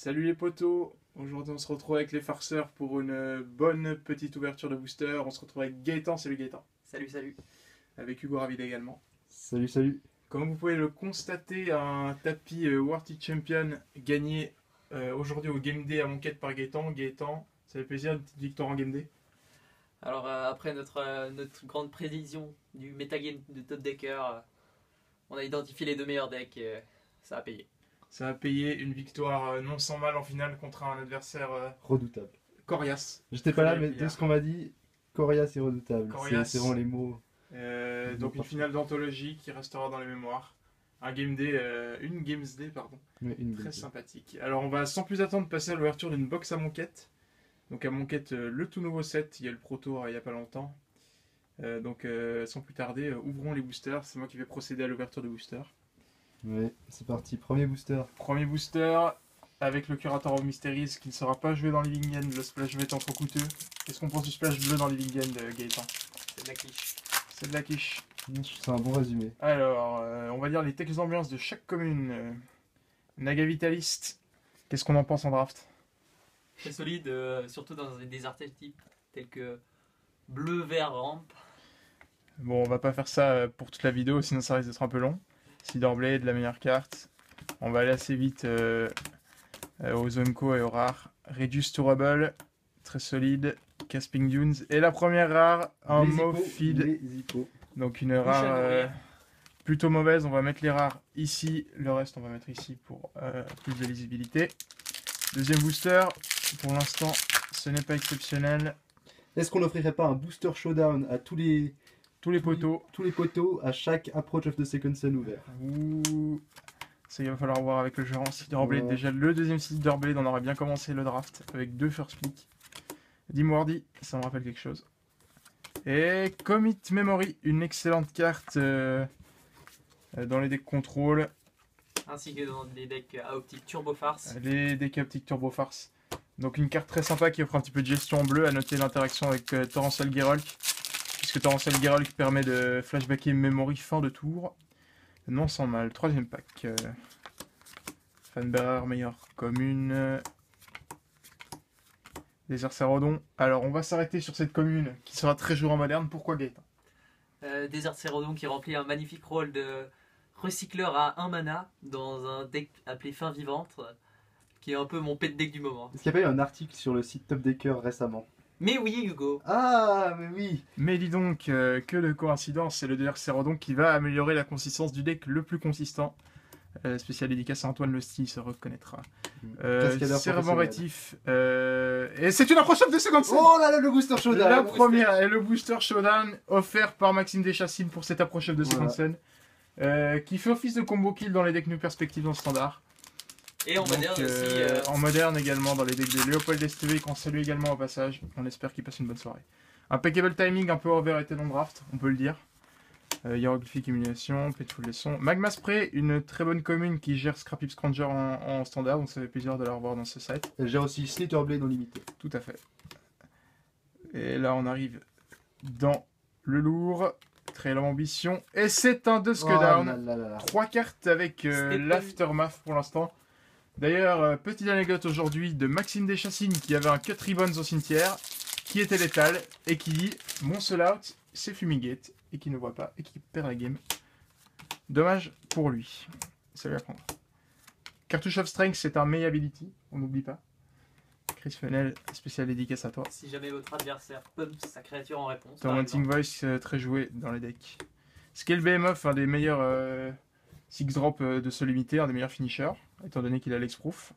Salut les potos, aujourd'hui on se retrouve avec les farceurs pour une bonne petite ouverture de booster. On se retrouve avec Gaëtan, salut Gaëtan. Salut, salut. Avec Hugo Ravida également. Salut, salut. Comme vous pouvez le constater, un tapis World Team Champion gagné aujourd'hui au Game Day à Monquette par Gaëtan. Gaëtan, ça fait plaisir, une petite victoire en Game Day. Alors après notre grande prévision du metagame de Top Decker, on a identifié les deux meilleurs decks et ça a payé. Ça a payé une victoire non sans mal en finale contre un adversaire Redoutable. coriace. J'étais pas là, mais Hier. de ce qu'on m'a dit, Corias est redoutable. Coriace. C'est vraiment les mots. Donc une finale d'anthologie qui restera dans les mémoires. Un Game Day, une Games Day, pardon. Mais une Très bonne. sympathique. Alors on va sans plus attendre passer à l'ouverture d'une box à Monquette. Donc à Monquette, le tout nouveau set, il y a le Pro Tour il n'y a pas longtemps. Donc sans plus tarder, ouvrons les boosters. C'est moi qui vais procéder à l'ouverture de booster. Ouais, c'est parti. Premier booster. Premier booster avec le Curator of Mysteries qui ne sera pas joué dans Living End. Le splash va être trop coûteux. Qu'est-ce qu'on pense du splash bleu dans Living End, Gaëtan? C'est de la quiche. C'est de la quiche. C'est un bon résumé. Alors, on va lire les textes d'ambiance de chaque commune. Naga Vitalist, qu'est-ce qu'on en pense en draft? Très solide, surtout dans des archétypes tels que bleu, vert, rampe. Bon, on va pas faire ça pour toute la vidéo, sinon ça risque d'être un peu long. Cedar Blade, la meilleure carte. On va aller assez vite aux Zonko et aux rares. Reduce to Rubble, très solide. Casping Dunes. Et la première rare, un Les Mauve hippos, Feed. les hippos. Donc une à rare nourrir. plutôt mauvaise. On va mettre les rares ici. Le reste, on va mettre ici pour plus de lisibilité. Deuxième booster. Pour l'instant, ce n'est pas exceptionnel. Est-ce qu'on n'offrirait pas un booster showdown à tous les Tous les poteaux. à chaque approach of the second sun ouvert? Ouh. Ça, il va falloir voir avec le gérant. Cedar Blade, Ouais. déjà le deuxième Cedar Blade, on aurait bien commencé le draft avec 2 first pick. Dimwordy, ça me rappelle quelque chose. Et Commit Memory, une excellente carte dans les decks contrôle. Ainsi que dans les decks à optique Turbo Farce. Les decks optiques Turbo Farce. Donc une carte très sympa qui offre un petit peu de gestion en bleu. À noter l'interaction avec Torrential Geralk. Puisque Torrential Geralk permet de flashbacker Memory fin de tour. Non sans mal. Troisième pack. Fanbearer, meilleure commune. Désert Sarodon. Alors on va s'arrêter sur cette commune qui sera très joueur en moderne. Pourquoi Gaëtan? Desert Cerodon qui remplit un magnifique rôle de recycleur à 1 mana dans un deck appelé Fin Vivante, qui est un peu mon pet deck du moment. Est-ce qu'il n'y a pas eu un article sur le site Top Decker récemment? Mais oui, Hugo. Ah, mais oui. Mais dis donc, que de coïncidence, c'est le Désert Sarodon qui va améliorer la consistance du deck le plus consistant. Spécial dédicace à Antoine Lesti, il se reconnaîtra. Cascadeur Servant professionnel. rétif. Et c'est une approche de seconde scène. Oh là là, le booster showdown. La première est le booster showdown offert par Maxime Deschassines pour cette approche de seconde scène. Qui fait office de combo kill dans les decks New Perspective dans le standard. Et en Donc, moderne aussi. en moderne également dans les decks de Léopold STV qu'on salue également au passage. On espère qu'il passe une bonne soirée. Impeccable timing, un peu overrated dans le draft, on peut le dire. Hieroglyphique Émulation, Plateful Leçon. Magma Spray, une très bonne commune qui gère Scrapip Scrounger en standard, donc ça fait plaisir de la revoir dans ce set. Elle gère aussi Slitterblade en limité. Tout à fait. Et là on arrive dans le lourd. Très ambition. Et c'est un Dusk Oh Down. là là là là. 3 cartes avec C'était l'Aftermath pour l'instant. D'ailleurs, petite anecdote aujourd'hui de Maxime Deschassines qui avait un Cut Ribbons au cimetière, qui était létal, et qui dit mon seul out, c'est Fumigate, et qui ne voit pas, et qui perd la game. Dommage pour lui. Ça lui apprendra. Cartouche of Strength, c'est un May Ability, on n'oublie pas. Chris Fenel, spécial dédicace à toi. Si jamais votre adversaire pump sa créature en réponse. par Tormenting exemple. Voice, très joué dans les decks. Scale Behemoth, un des meilleurs 6-drop de ce limité, un des meilleurs finishers, étant donné qu'il a l'ex-proof.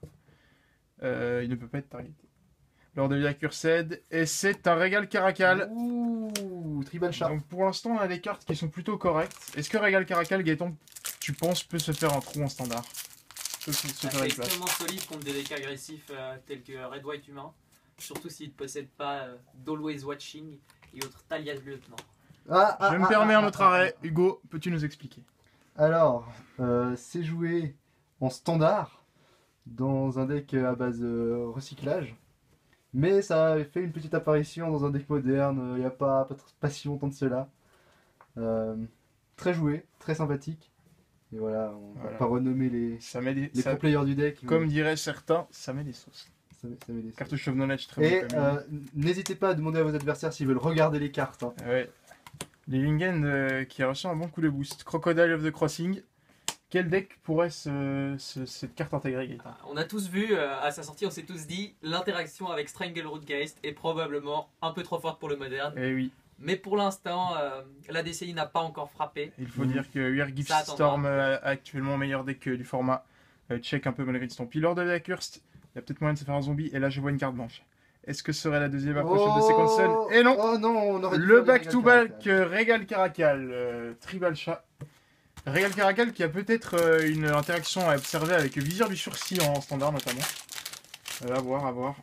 Il ne peut pas être targeté. Lors de la Cursed, et c'est un Régal Caracal. Ouh, Tribal Sharp. Donc pour l'instant, on a des cartes qui sont plutôt correctes. Est-ce que Régal Caracal, Gaëtan, tu penses, peut se faire un trou en standard? Peut se Ça faire fait une place. extrêmement solide contre des decks agressifs tels que Red White Humain. Surtout s'il ne possède pas d'Always Watching et autres Talias Lieutenant. Je me permets un autre arrêt. Hugo, peux-tu nous expliquer? Alors, c'est joué en standard dans un deck à base recyclage. Mais ça a fait une petite apparition dans un deck moderne il n'y a pas si longtemps de cela. Très joué, très sympathique. Et voilà, on Voilà. va pas renommer les Ça met des, pro players du deck. comme diraient certains, ça met des sauces. ça met des- Cartouche of Knowledge, très Et bon. n'hésitez pas à demander à vos adversaires s'ils veulent regarder les cartes. Hein. Ouais. Livingen qui a reçu un bon coup de boost. Crocodile of the Crossing. Quel deck pourrait cette carte intégrer, Gaëtan? On a tous vu, à sa sortie, on s'est tous dit, l'interaction avec Strangleroot Geist est probablement un peu trop forte pour le moderne. Eh oui, Mais pour l'instant, la DCI n'a pas encore frappé. il faut dire que Urgif Ça attendra. Storm actuellement meilleur deck du format. Check un peu malgré son Pillar de la Cursed. Il y a peut-être moyen de se faire un zombie. Et là, je vois une carte blanche. Est-ce que ce serait la deuxième approche de Second Sun? Et non, Oh non, on aurait dû le faire des back-to-back Regal Regal Caracal, Tribal Chat. Regal Caracal qui a peut-être une interaction à observer avec Visir du Sursis en standard notamment. À voir, à voir.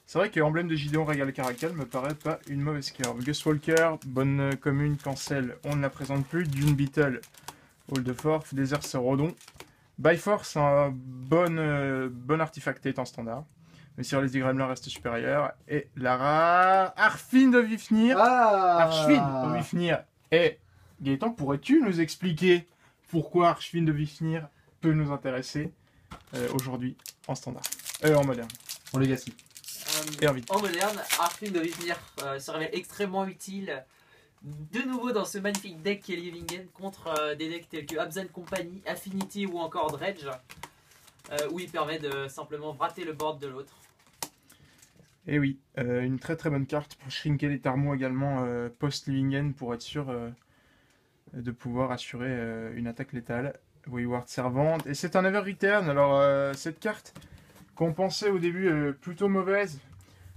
C'est vrai que emblème de Gideon Regal Caracal me paraît pas une mauvaise curve. Gus Walker, bonne commune, cancel, on ne la présente plus. Dune Beetle, Hall de Forth, Desert Rodon. Byforce, un bon artefact est en standard. Mais sur les Gremlins reste supérieur. Et la rare Arfin de Vifnir. Ah Archfin de Vifnir. Et Gaëtan, pourrais-tu nous expliquer pourquoi Archfin de Vifnir peut nous intéresser aujourd'hui en standard, en moderne En Legacy. et en vite. En moderne, Arfin de Vivnir se révèle extrêmement utile. De nouveau dans ce magnifique deck qui est Livingen contre des decks tels que Abzan Company, Affinity ou encore Dredge, où il permet de simplement rater le board de l'autre. Et oui, une très très bonne carte pour shrinker les Tarmois également post-Livingen pour être sûr de pouvoir assurer une attaque létale. Wayward Servante. Et c'est un Ever Return. Alors cette carte qu'on pensait au début plutôt mauvaise,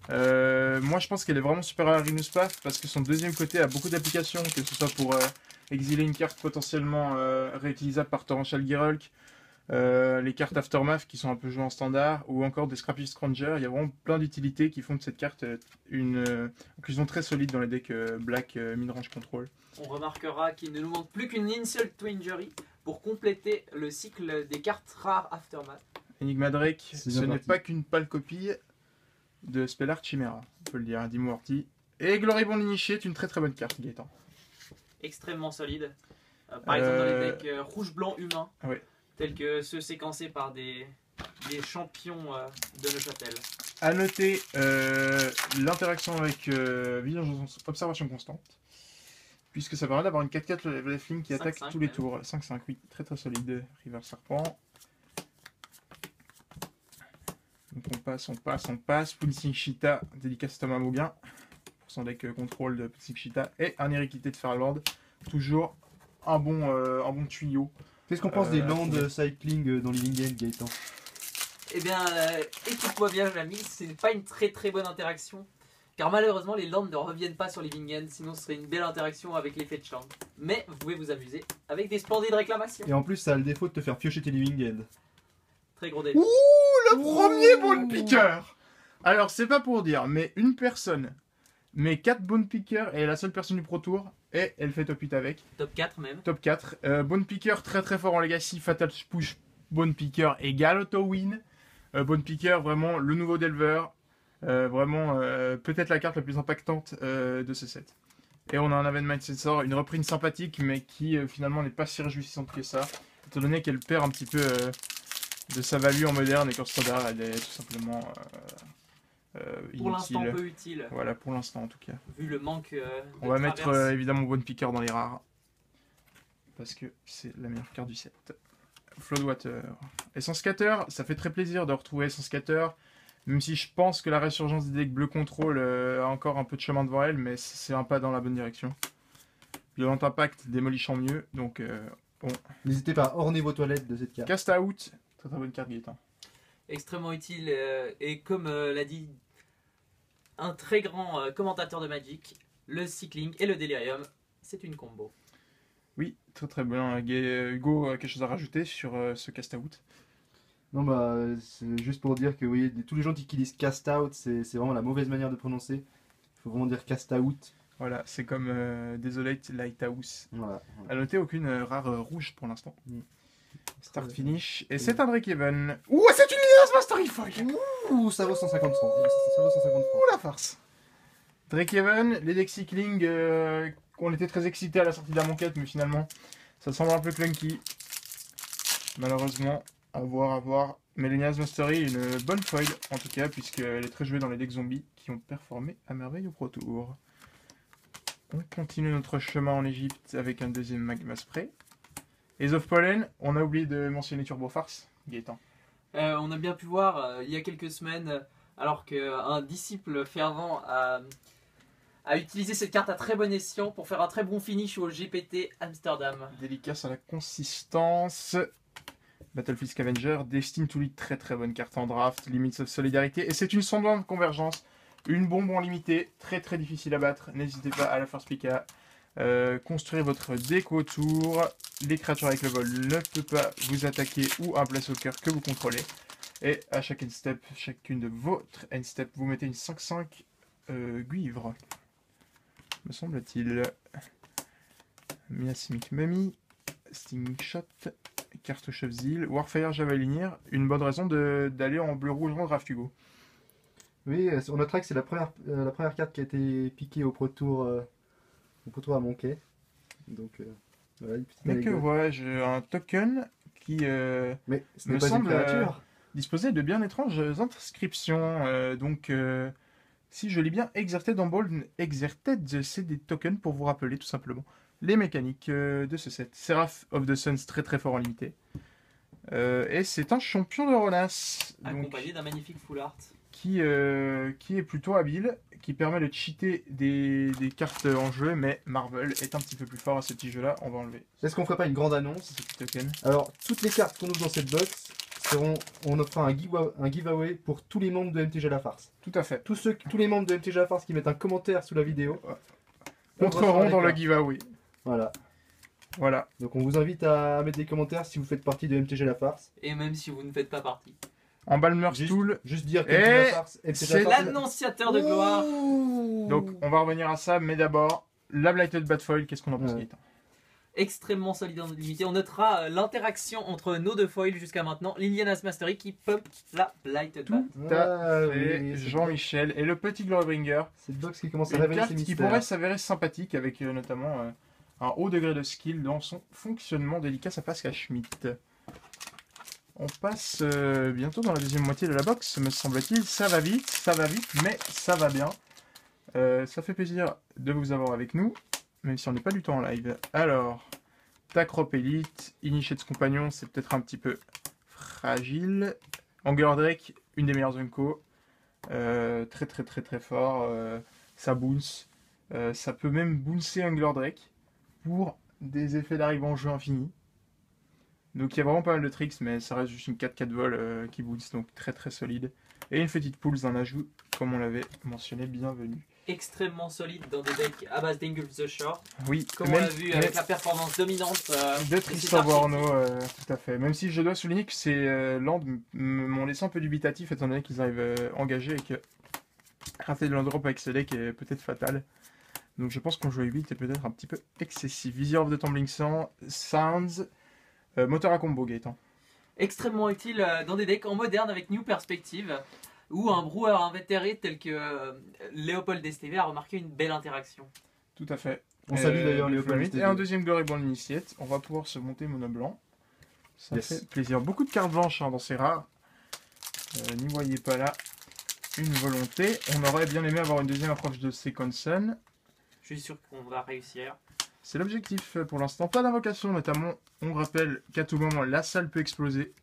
moi je pense qu'elle est vraiment supérieure à Rhinus Path parce que son deuxième côté a beaucoup d'applications, que ce soit pour exiler une carte potentiellement réutilisable par Torrential Gerulk, les cartes Aftermath qui sont un peu jouées en standard, ou encore des Scrappy Scrounger. Il y a vraiment plein d'utilités qui font de cette carte une inclusion très solide dans les decks Black Midrange Control. On remarquera qu'il ne nous manque plus qu'une Insult to Injury pour compléter le cycle des cartes rares Aftermath. Enigma Drake, C'est ce bien n'est parti. pas qu'une pâle copie de Spellart Chimera, on peut le dire, Dimmu Horty. Et Gloribond Initiate, une très très bonne carte, Gaëtan. Extrêmement solide. Par exemple dans les Euh, decks rouge-blanc humain, Ah ouais. tels que ceux séquencés par des champions de Neuchâtel. A noter l'interaction avec Vigilance Observation Constante, puisque ça permet d'avoir une 4-4 Leveling qui 5-5 attaque tous les même. tours. 5-5, oui, très très solide. River Serpent. Donc on passe. Punishing Cheetah, dédicace Thomas Mauguin, pour son deck contrôle de Punishing Cheetah. Et un Irréquité de Farlord, toujours un bon tuyau. Qu'est-ce qu'on pense des à lands trouver. cycling dans Livingen, Gaëtan? Eh bien, écoute-moi bien, Jamie, ce n'est pas une très très bonne interaction. Car malheureusement, les lands ne reviennent pas sur Livingen, sinon ce serait une belle interaction avec les fetch lands. Mais vous pouvez vous amuser avec des splendides réclamations. Et en plus, ça a le défaut de te faire piocher tes Livingen. Très gros délai. Le premier Bone Picker. Alors, c'est pas pour dire, mais une personne met 4 Bone Picker et est la seule personne du Pro Tour, et elle fait top 8 avec. Top 4 même. Top 4. Bone Picker très très fort en Legacy. Fatal Push, Bone Picker égale auto-win. Bone Picker, vraiment le nouveau Delver. Vraiment, peut-être la carte la plus impactante de ce set. Et on a un Aven Mind Sensor, une reprise sympathique, mais qui finalement n'est pas si réjouissante que ça. Étant donné qu'elle perd un petit peu de sa value en moderne et qu'en standard, elle est tout simplement Pour l'instant inutile. peu utile, Voilà, pour l'instant en tout cas. vu le manque On de va mettre traverse. évidemment Bone Picker dans les rares. Parce que c'est la meilleure carte du set. Floodwater. Essence Scatter, ça fait très plaisir de retrouver Essence Scatter. Même si je pense que la résurgence des decks Bleu Control a encore un peu de chemin devant elle, mais c'est un pas dans la bonne direction. Violent Impact démolichant mieux, donc N'hésitez pas à orner vos toilettes de cette carte. Cast Out, très très bonne carte Gaëtan. Extrêmement utile et comme l'a dit un très grand commentateur de Magic, le Cycling et le Delirium, c'est une combo. Oui, très très bien. Hugo a quelque chose à rajouter sur ce Cast Out? Non, bah, c'est juste pour dire que oui, tous les gens qui disent cast out, c'est vraiment la mauvaise manière de prononcer. Il faut vraiment dire cast out. Voilà, c'est comme Desolate Lighthouse. Voilà. A noter aucune rare rouge pour l'instant. Mm. Start finish. Et c'est un Drakehaven. Ouh, c'est une Lineage Mastery Foil. Ouh, ça vaut 150 francs. Ça vaut 150 francs. Ouh la farce. Drakehaven, les decks cycling, on était très excités à la sortie de la manquette, mais finalement, ça semble un peu clunky. Malheureusement, à voir. Melenia's Mastery est une bonne foil, en tout cas, puisqu'elle est très jouée dans les decks zombies qui ont performé à merveille au Pro Tour. On continue notre chemin en Égypte avec un deuxième Magma Spray. Ace of Pollen, on a oublié de mentionner Turbo Farce, Gaëtan. On a bien pu voir il y a quelques semaines, alors qu'un disciple fervent a utilisé cette carte à très bon escient pour faire un très bon finish au GPT Amsterdam. Délicace à la consistance. Battlefield Scavenger, Destined to Lead, très bonne carte en draft, Limits of Solidarité, et c'est une sanglante convergence, une bombe en limité, très difficile à battre, n'hésitez pas à la first pick à construire votre déco autour, les créatures avec le vol ne peuvent pas vous attaquer ou un placeholder que vous contrôlez, et à chaque end step, chacune de votre end step, vous mettez une 5-5 guivre, me semble-t-il. Miasmic Mummy, Stinging Shot, carte Chefzil, Warfire Javelinier, une bonne raison d'aller en bleu-rouge en draft, Hugo. Oui, on notera que c'est la première carte qui a été piquée au Pro Tour à Monkey. Donc, voilà, une petite Mais que anecdote. vois-je, un token qui Mais ce me n'est pas une semble créature. disposer de bien étranges inscriptions. Donc, si je lis bien, Exerted en bold, Exerted, c'est des tokens pour vous rappeler tout simplement les mécaniques de ce set. Seraph of the Suns, très fort en limité. Et c'est un champion de Ronas. Donc, Accompagné d'un magnifique full art. qui est plutôt habile, qui permet de cheater des cartes en jeu, mais Marvel est un petit peu plus fort à ce petit jeu-là, on va enlever Est-ce qu'on ferait pas une grande annonce? ce petit token. Alors, toutes les cartes qu'on ouvre dans cette box on offrira un giveaway pour tous les membres de MTG La Farce. Tout à fait. Tous les membres de MTG La Farce qui mettent un commentaire sous la vidéo Entreront dans le cartes. giveaway. Voilà. Donc on vous invite à mettre des commentaires si vous faites partie de MTG La Farce. Et même si vous ne faites pas partie. En Balmer's Tool. Juste dire que Et MTG La Farce, MTG c'est La Farce. L'annonciateur de gloire. Donc on va revenir à ça, mais d'abord, la Blighted Batfoil, qu'est-ce qu'on en pense, Ouais. Gaëtan? Extrêmement solide en limité. On notera l'interaction entre nos deux foils jusqu'à maintenant. Liliana's Mastery qui pump la Blighted Bat. Tout à Ah, fait, oui, Jean-Michel et le petit Glorybringer. c'est le box qui commence à Une révéler carte ses qui mystères. pourrait s'avérer sympathique avec notamment un haut degré de skill dans son fonctionnement délicat, ça passe à Schmidt. On passe bientôt dans la deuxième moitié de la box, me semble-t-il. Ça va vite, mais ça va bien. Ça fait plaisir de vous avoir avec nous, même si on n'est pas du tout en live. Alors, Takrop Elite, Initiate's Compagnon, c'est peut-être un petit peu fragile. Angler Drake, une des meilleures Unco. Très fort. Ça bounce. Ça peut même bouncer Angler Drake pour des effets d'arrivée en jeu infini. Donc il y a vraiment pas mal de tricks, mais ça reste juste une 4-4 vol qui bounce, donc très solide. Et une petite pulse d'un ajout, comme on l'avait mentionné, bienvenue. Extrêmement solide dans des decks à base d'Engulf the Shore. Oui, Comme on l'a vu avec la performance dominante de de Tristan cet Borno, archétype. tout à fait. Même si je dois souligner que ces Land m'ont laissé un peu dubitatif, étant donné qu'ils arrivent engagés et que rater de land drop avec ce deck est peut-être fatal. Donc je pense qu'on joue à 8 est peut-être un petit peu excessif. Vizier of the Tumbling Sounds, moteur à combo, Gaëtan. Extrêmement utile dans des decks en moderne avec New Perspective ou un broueur invétéré tel que Léopold STV a remarqué une belle interaction. Tout à fait. On salue d'ailleurs le Léopold Flamite. STV. Et un deuxième Glory Ball Initiate. On va pouvoir se monter mono blanc. Ça Yes. fait plaisir. Beaucoup de cartes blanches dans ces rares. N'y voyez pas là une volonté. On aurait bien aimé avoir une deuxième approche de Second Sun. Je suis sûr qu'on va réussir. C'est l'objectif pour l'instant. Pas d'invocation, notamment. On rappelle qu'à tout moment, la salle peut exploser.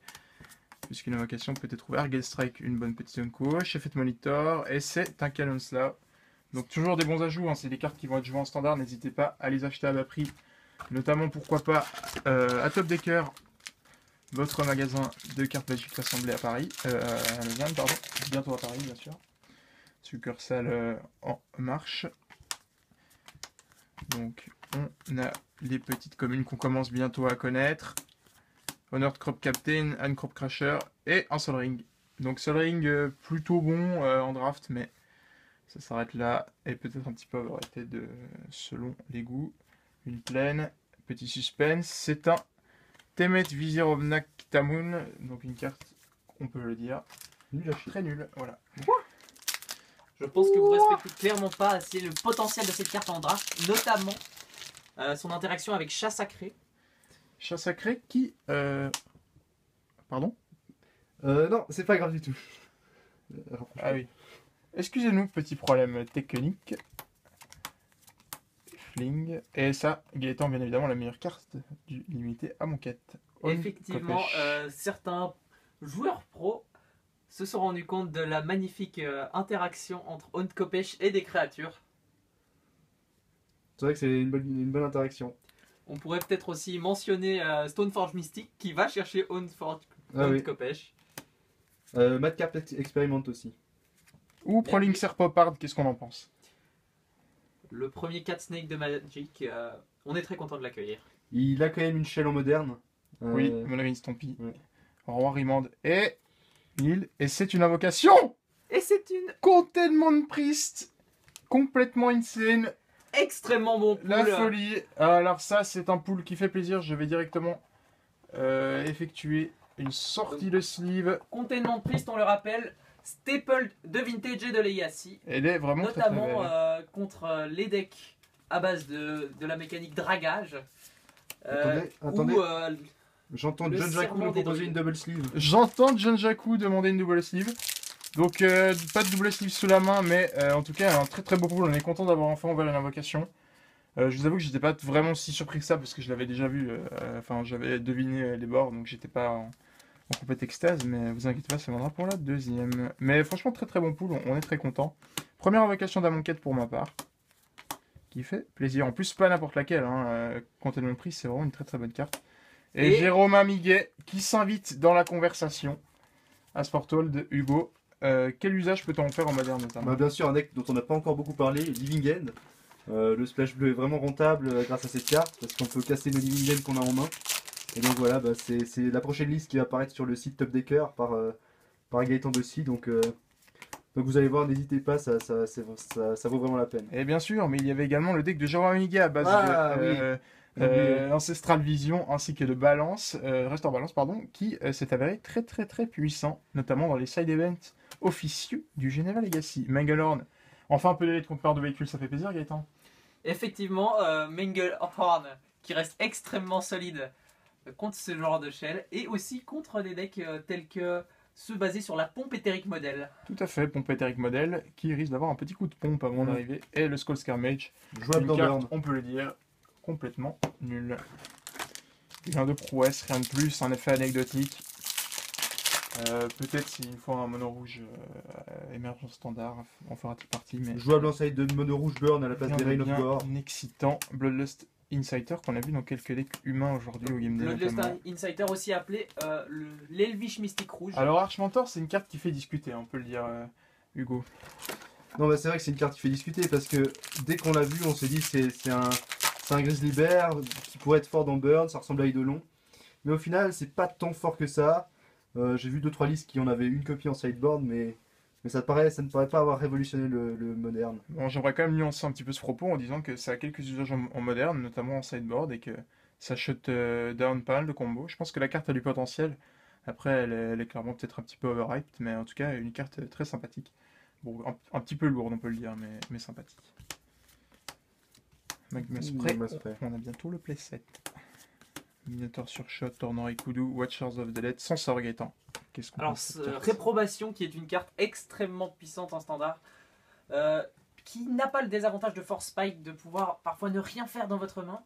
Puisqu'une invocation peut être trouvée. Argel Strike, une bonne petite unco. Chefet Monitor. Et c'est un Canon Slav. Donc toujours des bons ajouts. Hein. C'est des cartes qui vont être jouées en standard. N'hésitez pas à les acheter à bas prix. Notamment, pourquoi pas, à Top Decker. Votre magasin de cartes Magic rassemblées à Paris. À Lausanne, pardon. Bientôt à Paris, bien sûr. Succursale en marche. Donc, on a les petites communes qu'on commence bientôt à connaître. Honored Crop Captain, Anne Crop Crusher et un Sol Ring. Donc Sol Ring plutôt bon en draft, mais ça s'arrête là. Et peut-être un petit peu overrated selon les goûts. Une plaine, petit suspense. C'est un Temet Vizier of Naktamun. Donc une carte, on peut le dire, Nul à chier. très nulle. Voilà. Je pense que vous respectez clairement pas assez le potentiel de cette carte en draft, notamment son interaction avec Chat Sacré. Chat sacré qui Pardon? Non, c'est pas grave du tout. Ah oui. Excusez-nous, petit problème technique. Fling. Et ça, Gaëtan, bien évidemment, la meilleure carte du limité à mon quête. Effectivement, certains joueurs pro se sont rendus compte de la magnifique interaction entre Onkopesh et des créatures. C'est vrai que c'est une bonne interaction. On pourrait peut-être aussi mentionner Stoneforge Mystic qui va chercher Onkopesh. Madcap expérimente aussi. Ou Prolink Serpopard, qu'est-ce qu'on en pense? Le premier Cat Snake de Magic, on est très content de l'accueillir. Il a quand même une shell en moderne. Oui, Monorin Stompy. Ouais. Roi Remand et Lille. Et c'est une invocation! Et c'est une Containment Priest! Complètement insane. extrêmement bon pool. La folie. Alors ça, c'est un pool qui fait plaisir. Je vais directement effectuer une sortie de sleeve. Containment Priest, on le rappelle, staple de Vintage et de Legacy. Elle est vraiment très, très Notamment belle. contre les decks à base de la mécanique dragage. Attendez. Où, J'entends le John Jaku serment nous des proposer druides. une double sleeve. J'entends John Jaku demander une double sleeve. Donc pas de double sleeve sous la main, mais en tout cas un très très beau pool. On est content d'avoir enfin ouvert une invocation. Je vous avoue que j'étais pas vraiment si surpris que ça parce que je l'avais déjà vu. Enfin j'avais deviné les bords, donc j'étais pas en complète extase. Mais vous inquiétez pas, ça viendra pour la deuxième. Mais franchement très très bon pool. On est très content. Première invocation d'Amonkhet pour ma part, qui fait plaisir. En plus pas n'importe laquelle. Containment Priest, c'est vraiment une très très bonne carte. Et Jérôme Amiguet qui s'invite dans la conversation à Sporthold de Hugo. Quel usage peut-on en faire en moderne notamment? Bien sûr, un deck dont on n'a pas encore beaucoup parlé, Living End. Le splash bleu est vraiment rentable grâce à cette carte parce qu'on peut casser nos Living End qu'on a en main. Et donc voilà, c'est la prochaine liste qui va apparaître sur le site Top Decker par Gaëtan Bossy. Donc vous allez voir, n'hésitez pas, ça vaut vraiment la peine. Et bien sûr, mais il y avait également le deck de Jérôme Amiguet à base de Ancestral Vision ainsi que de Balance, Restore Balance, pardon, qui s'est avéré très très très puissant, notamment dans les side events officieux du Geneva Legacy. Manglehorn, enfin un peu d'élite contre paire de véhicules, ça fait plaisir Gaëtan? Effectivement, Manglehorn qui reste extrêmement solide contre ce genre de shell et aussi contre des decks tels que ceux basés sur la pompe éthérique modèle. Tout à fait, pompe éthérique modèle qui risque d'avoir un petit coup de pompe avant d'arriver. Et le Skullscar Mage, Jouable dans une carte, Burn. on peut le dire, complètement nul. Rien de prouesse, rien de plus, un effet anecdotique. Peut-être si une fois un mono rouge émerge en standard, en fera-t-il partie, mais Jouable en side de mono rouge burn à la place rien des de Rain of bien Gore. excitant. Bloodlust Insider qu'on a vu dans quelques decks humains aujourd'hui au Game Day Bloodlust notamment. Insider aussi appelé l'Elvish Mystique Rouge. Alors Archmentor, c'est une carte qui fait discuter, on peut le dire, Hugo. Non, c'est vrai que c'est une carte qui fait discuter parce que dès qu'on l'a vu, on s'est dit c'est un Grizzly Bear qui pourrait être fort dans Burn, ça ressemble à Eidolon. Mais au final, c'est pas tant fort que ça. J'ai vu 2-3 listes qui en avaient une copie en sideboard, mais ça ne paraît pas avoir révolutionné le moderne. Bon, j'aimerais quand même nuancer un petit peu ce propos en disant que ça a quelques usages en moderne, notamment en sideboard, et que ça shut down pas mal de combos. Je pense que la carte a du potentiel. Après, elle est clairement peut-être un petit peu overhyped, mais en tout cas, une carte très sympathique. Bon, un petit peu lourde, on peut le dire, mais sympathique. Magma Spray, on a bientôt le playset. Minotaur Surshot, Tornor Ikudu, Watchers of the Dead, sans sort Gaëtan. Qu'est-ce qu'on Alors, pense de cette carte? Réprobation qui est une carte extrêmement puissante en standard, qui n'a pas le désavantage de Force Spike de pouvoir parfois ne rien faire dans votre main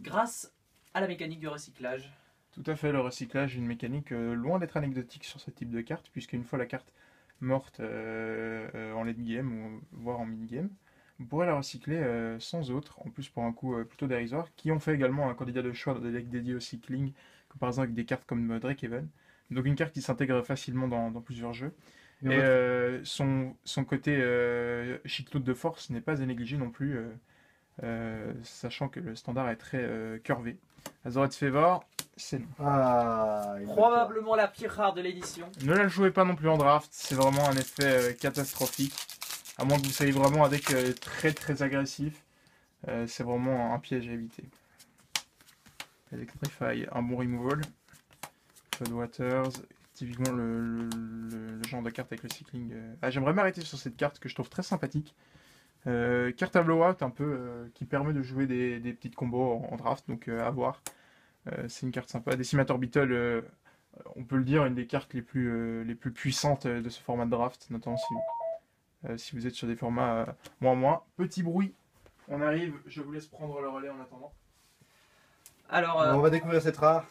grâce à la mécanique du recyclage. Tout à fait, le recyclage est une mécanique loin d'être anecdotique sur ce type de carte, puisqu'une fois la carte morte en late game, ou voire en mid game, vous pourrez la recycler sans autre, en plus pour un coût plutôt dérisoire, qui ont fait également un candidat de choix dans des decks dédiés au cycling, comme par exemple avec des cartes comme Drakehaven. Donc une carte qui s'intègre facilement dans plusieurs jeux. Et son côté shitload de force n'est pas à négliger non plus, sachant que le standard est très curvé. Azoret Favor, c'est non. Probablement la pire rare de l'édition. Ne la jouez pas non plus en draft, c'est vraiment un effet catastrophique. À moins que vous soyez vraiment un deck très très agressif, c'est vraiment un piège à éviter. Electrify, un bon removal. Floodwaters, typiquement le genre de carte avec le cycling. J'aimerais m'arrêter sur cette carte que je trouve très sympathique. Carte à blowout un peu qui permet de jouer des petites combos en draft, donc à voir. C'est une carte sympa. Decimator Beetle on peut le dire, une des cartes les plus puissantes de ce format de draft, notamment si vous êtes sur des formats moins. Petit bruit, on arrive, je vous laisse prendre le relais en attendant. Alors, On va découvrir cette rare.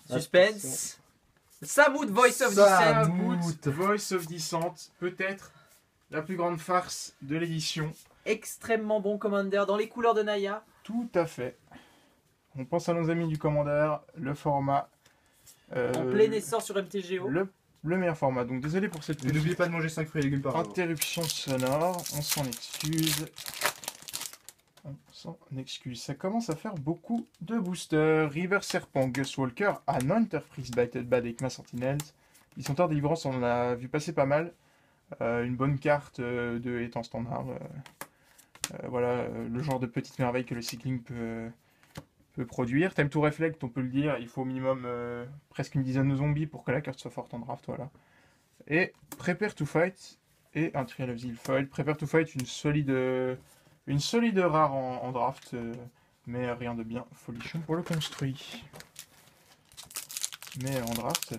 suspense. Samut Voice of Samut. Dissent. Voice of Dissent, peut-être la plus grande farce de l'édition. Extrêmement bon Commander dans les couleurs de Naya. Tout à fait. On pense à nos amis du Commander, le format. En plein essor sur MTGO. Le meilleur format. Donc désolé pour cette Et n'oubliez petite pas de manger 5 fruits et légumes par jour. interruption sonore. On s'en excuse. On s'en excuse. Ça commence à faire beaucoup de boosters. River Serpent, Gus Walker, Anointer Freeze Bited Bad Ekma Sentinels. Dissenteur Délivrance, on en a vu passer pas mal. Une bonne carte de étant standard. Voilà, le genre de petite merveille que le cycling peut produire. Time to Reflect, on peut le dire, il faut au minimum presque une dizaine de zombies pour que la carte soit forte en draft. Voilà. Et Prepare to Fight et un Trial of Zeal Foil. Prepare to Fight, une solide rare en draft, mais rien de bien folichon pour le construit. Mais en draft,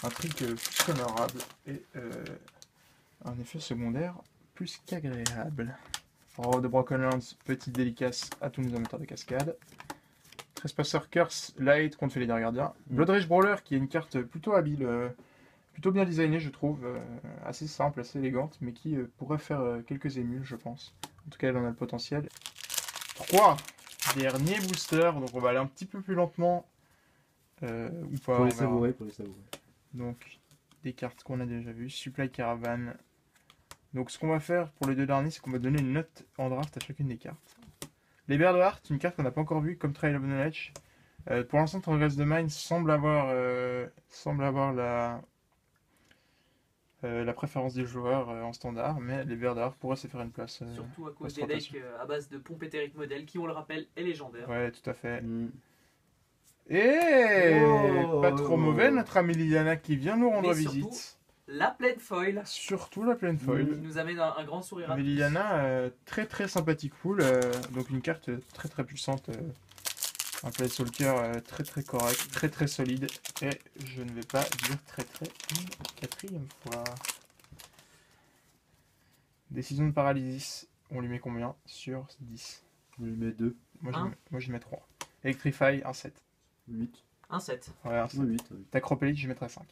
un trick plus honorable et un effet secondaire plus qu'agréable. Road de Broken Lands, petite délicace à tous nos amateurs de cascade. Trespasser Curse Light contre les gardiens. Blood Rage Brawler qui est une carte plutôt habile, plutôt bien designée je trouve, assez simple, assez élégante, mais qui pourrait faire quelques émules je pense. En tout cas elle en a le potentiel. 3 derniers boosters, donc on va aller un petit peu plus lentement. Ou pas, Pour les on verra. savourer, pour les savourer. Donc des cartes qu'on a déjà vues. Supply Caravan. Donc ce qu'on va faire pour les deux derniers, c'est qu'on va donner une note en draft à chacune des cartes. Les Bears de Heart, une carte qu'on n'a pas encore vue, comme Trail of Knowledge. Pour l'instant, Transgress the Mind semble avoir la préférence des joueurs en standard, mais les Bears de Heart pourraient se faire une place. Surtout à cause reste des decks à base de pompe éthérique modèle qui, on le rappelle, est légendaire. Ouais, tout à fait. Mm. Et Oh. pas trop mauvais, notre amie Liliana qui vient nous rendre Mais visite. La pleine foil Surtout la pleine foil. qui nous amène un grand sourire à tous. Liliana, très très sympathique pool, donc une carte très très puissante, un Planeswalker très très correct, très très solide, et je ne vais pas dire très très une quatrième fois. Décision de paralysis, on lui met combien sur 10? On lui met 2, Moi Un. je lui mets 3. Electrify, un 7. 8. Un 7, Ouais, un 7. 8. Tacropelite, je lui mettrais 5.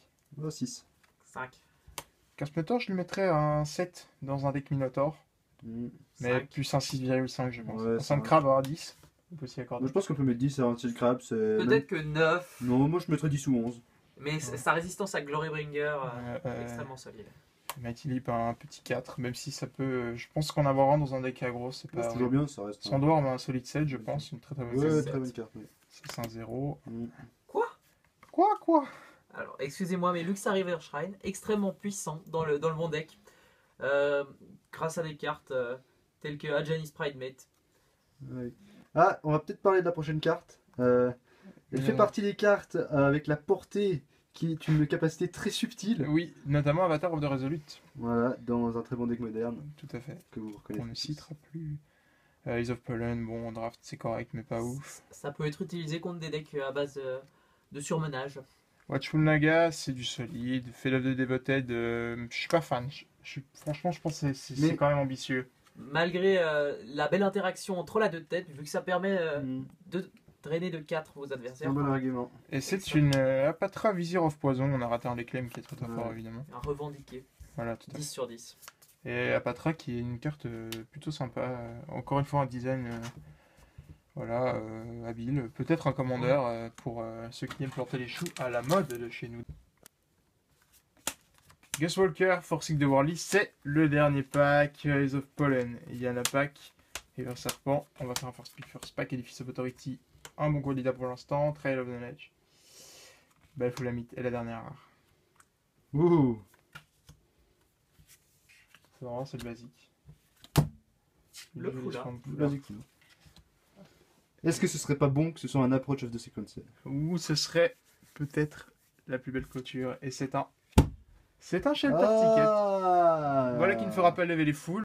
6. 5, Minotaur, je lui mettrais un 7 dans un deck Minotaur, Mm. mais 5. plus un 6,5 je pense. Ouais, Un ça 5 va. crabe à 10, on peut s'y accorder. Moi, je pense qu'on peut mettre 10 à un style crabe. Peut-être que 9, Non, moi je mettrais 10 ou 11. mais sa résistance à Glorybringer extrêmement solide. Mighty Leap un petit 4, même si ça peut. Je pense qu'en avoir un dans un deck aggro, c'est C'est pas. toujours bien, ça reste. Sans doigt, mais un solide 7, je pense, une très très bonne Ouais, carte. très bonne carte. Oui. 6-1-0. Mm. Quoi Alors, excusez-moi, mais Luxa River Shrine, extrêmement puissant dans le bon deck, grâce à des cartes telles que Ajanis Pridemate. Ouais. Ah, on va peut-être parler de la prochaine carte. Elle fait partie des cartes avec la portée qui est une capacité très subtile. Oui, notamment Avatar of the Resolute. Voilà, dans un très bon deck moderne Tout à fait. que vous reconnaissez. On ne citera plus. Eyes of Pollen, bon, en draft c'est correct, mais pas ouf. Ça peut être utilisé contre des decks à base de surmenage. Watchful Naga, c'est du solide. Fate of the Devoted, je suis pas fan. Franchement, je pense que c'est Mais- quand même ambitieux. Malgré la belle interaction entre la deux têtes, vu que ça permet Mm. de drainer de 4 vos C'est adversaires. un bon argument. Et c'est une Apatra Visir of Poison. On a raté un Reclaim qui est très très Ouais. fort évidemment. Un revendiqué, Voilà, tout à fait. 10 sur 10. Et Apatra qui est une carte plutôt sympa. Encore une fois un design habile. Peut-être un commandeur pour ceux qui aiment planter les choux à la mode de chez nous. Gus Walker, Forcing de Warley, c'est le dernier pack. Eyes of Pollen, Yana Pack, River Serpent. On va faire un First Pick, First Pack, Edifice of Authority. Un bon candidat pour l'instant. Trail of Knowledge. Balfoulamite et la dernière rare. Ouh. C'est vraiment c'est le basique. Le foulard. Vas-y, cool. Est-ce que ce serait pas bon que ce soit un approach of the sequencer? Ou ce serait peut-être la plus belle clôture. Et c'est un shelter ticket. Ah. Voilà qui ne fera pas lever les foules.